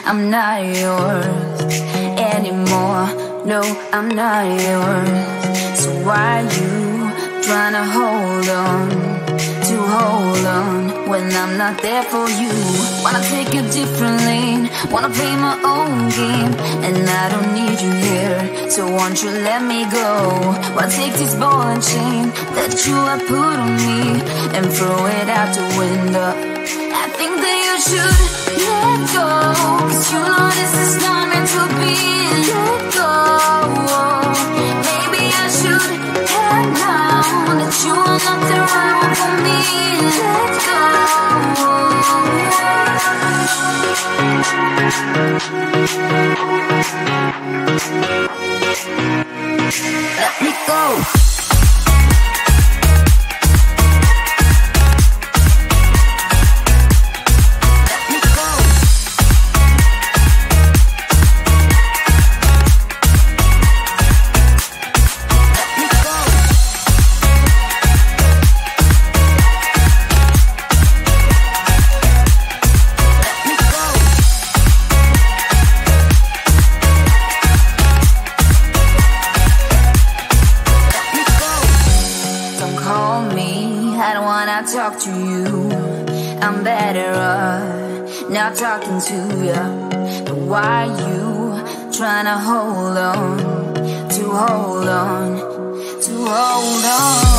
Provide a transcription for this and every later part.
I'm not yours anymore. No, I'm not yours. So why you trying to hold on when I'm not there for you? Wanna take a different lane, wanna play my own game, and I don't need you here, so won't you let me go? Wanna take this ball and chain that you have put on me and throw it out the window. I think that you should let go, cause you know this is not meant to be. Let go. Maybe I should have known that you are not the right one for me. Let go. Let me go. Talk to you, I'm better off not talking to you. But why you trying to hold on?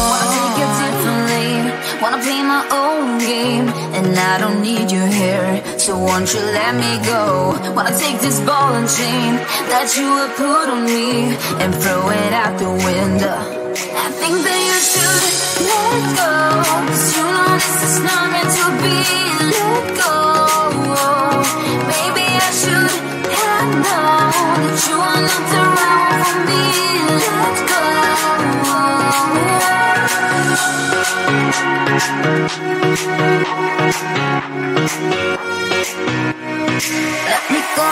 Wanna take a different lane, wanna play my own game, and I don't need you here, so won't you let me go? Wanna take this ball and chain that you have put on me and throw it out the window. I think that you should let go, cause you know this is not meant to be. Let go. Maybe I should have known that you are not the right one for me. Let go. Let me go.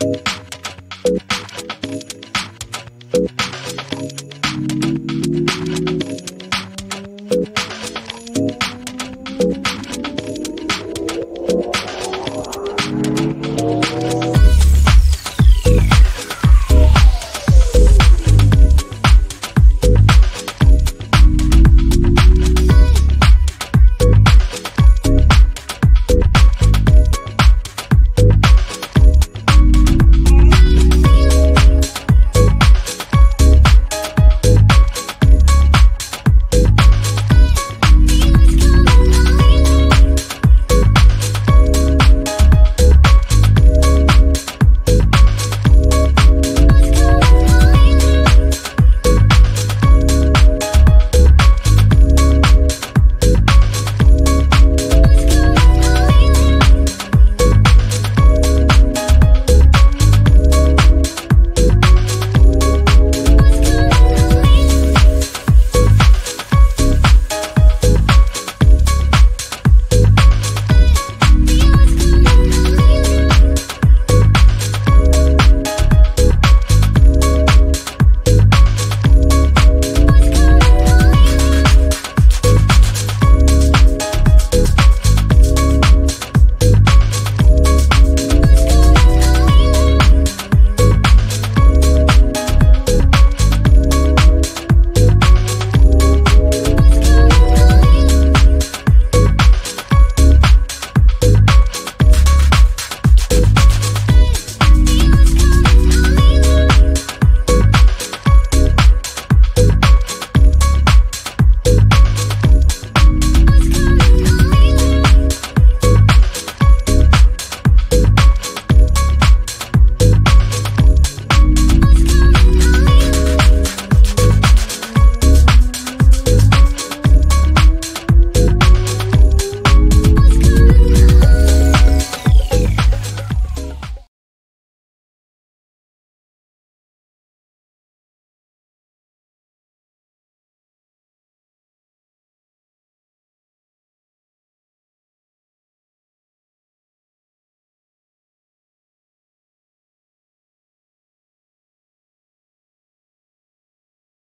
you.